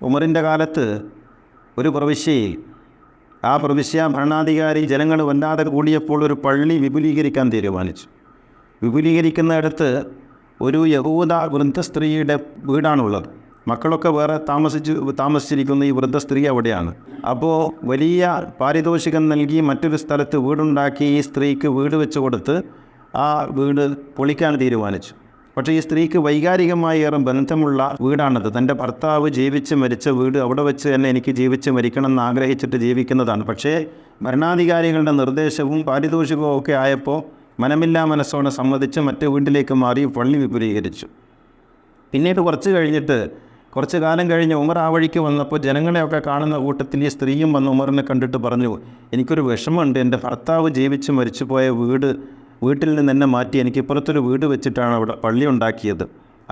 ഉമറിൻ്റെ കാലത്ത് ഒരു പ്രവിശ്യയിൽ, ആ പ്രവിശ്യ ഭരണാധികാരി ജനങ്ങൾ വല്ലാതെ കൂടിയപ്പോൾ ഒരു പള്ളി വിപുലീകരിക്കാൻ തീരുമാനിച്ചു. വിപുലീകരിക്കുന്നിടത്ത് ഒരു യഹൂദ വൃദ്ധ സ്ത്രീയുടെ വീടാണുള്ളത്. മക്കളൊക്കെ വേറെ താമസിച്ചിരിക്കുന്ന ഈ വൃദ്ധ സ്ത്രീ അവിടെയാണ്. അപ്പോൾ വലിയ പാരിതോഷികം നൽകി മറ്റൊരു സ്ഥലത്ത് വീടുണ്ടാക്കി ഈ സ്ത്രീക്ക് വീട് വെച്ച് കൊടുത്ത് ആ വീട് പൊളിക്കാൻ തീരുമാനിച്ചു. പക്ഷേ ഈ സ്ത്രീക്ക് വൈകാരികമായി ഏറെ ബന്ധമുള്ള വീടാണത്. തൻ്റെ ഭർത്താവ് ജീവിച്ച് മരിച്ച വീട്, അവിടെ വെച്ച് തന്നെ എനിക്ക് ജീവിച്ച് മരിക്കണം എന്ന് ആഗ്രഹിച്ചിട്ട് ജീവിക്കുന്നതാണ്. പക്ഷേ ഭരണാധികാരികളുടെ നിർദ്ദേശവും പാരിതോഷികവും ഒക്കെ ആയപ്പോൾ മനമില്ലാ മനസ്സോടെ സമ്മതിച്ച് മറ്റേ വീട്ടിലേക്ക് മാറി പള്ളി വിപുലീകരിച്ചു. പിന്നീട് കുറച്ച് കാലം കഴിഞ്ഞ് ഉമർ ആ വഴിക്ക് വന്നപ്പോൾ ജനങ്ങളെയൊക്കെ കാണുന്ന കൂട്ടത്തിൽ ഈ സ്ത്രീയും വന്ന് ഉമറിനെ കണ്ടിട്ട് പറഞ്ഞു, എനിക്കൊരു വിഷമമുണ്ട്, എൻ്റെ ഭർത്താവ് ജീവിച്ച് മരിച്ചു പോയ വീട്ടിൽ നിന്ന് എന്നെ മാറ്റി എനിക്ക് ഇപ്പുറത്തൊരു വീട് വെച്ചിട്ടാണ് അവിടെ പള്ളി ഉണ്ടാക്കിയത്,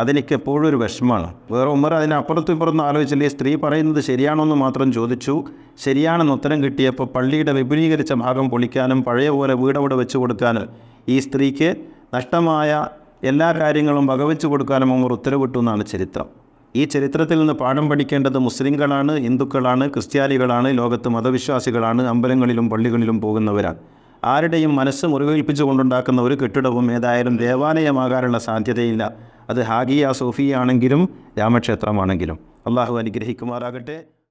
അതെനിക്ക് എപ്പോഴും ഒരു വിഷമമാണ്. വേറെ ഉമർ അതിനപ്പുറത്തും ഇപ്പുറത്തും ആലോചിച്ചില്ല. ഈ സ്ത്രീ പറയുന്നത് ശരിയാണോ എന്ന് മാത്രം ചോദിച്ചു. ശരിയാണെന്ന് ഉത്തരം കിട്ടിയപ്പോൾ പള്ളിയുടെ വിപുലീകരിച്ച ഭാഗം പൊളിക്കാനും പഴയ പോലെ വീടവിടെ വെച്ച് കൊടുക്കാനും ഈ സ്ത്രീക്ക് നഷ്ടമായ എല്ലാ കാര്യങ്ങളും വകവെച്ച് കൊടുക്കാനും ഉമർ ഉത്തരവിട്ടു എന്നാണ് ചരിത്രം. ഈ ചരിത്രത്തിൽ നിന്ന് പാഠം പഠിക്കേണ്ടത് മുസ്ലിങ്ങളാണ്, ഹിന്ദുക്കളാണ്, ക്രിസ്ത്യാനികളാണ്, ലോകത്ത് മതവിശ്വാസികളാണ്, അമ്പലങ്ങളിലും പള്ളികളിലും പോകുന്നവരാണ്. ആരുടെയും മനസ്സ് മുറിവേൽപ്പിച്ചു കൊണ്ടുണ്ടാക്കുന്ന ഒരു കെട്ടിടവും ഏതായാലും ദേവാലയമാകാനുള്ള സാധ്യതയില്ല. അത് ഹാഗിയ സോഫിയ ആണെങ്കിലും രാമക്ഷേത്രമാണെങ്കിലും. അള്ളാഹു അനുഗ്രഹിക്കുമാറാകട്ടെ.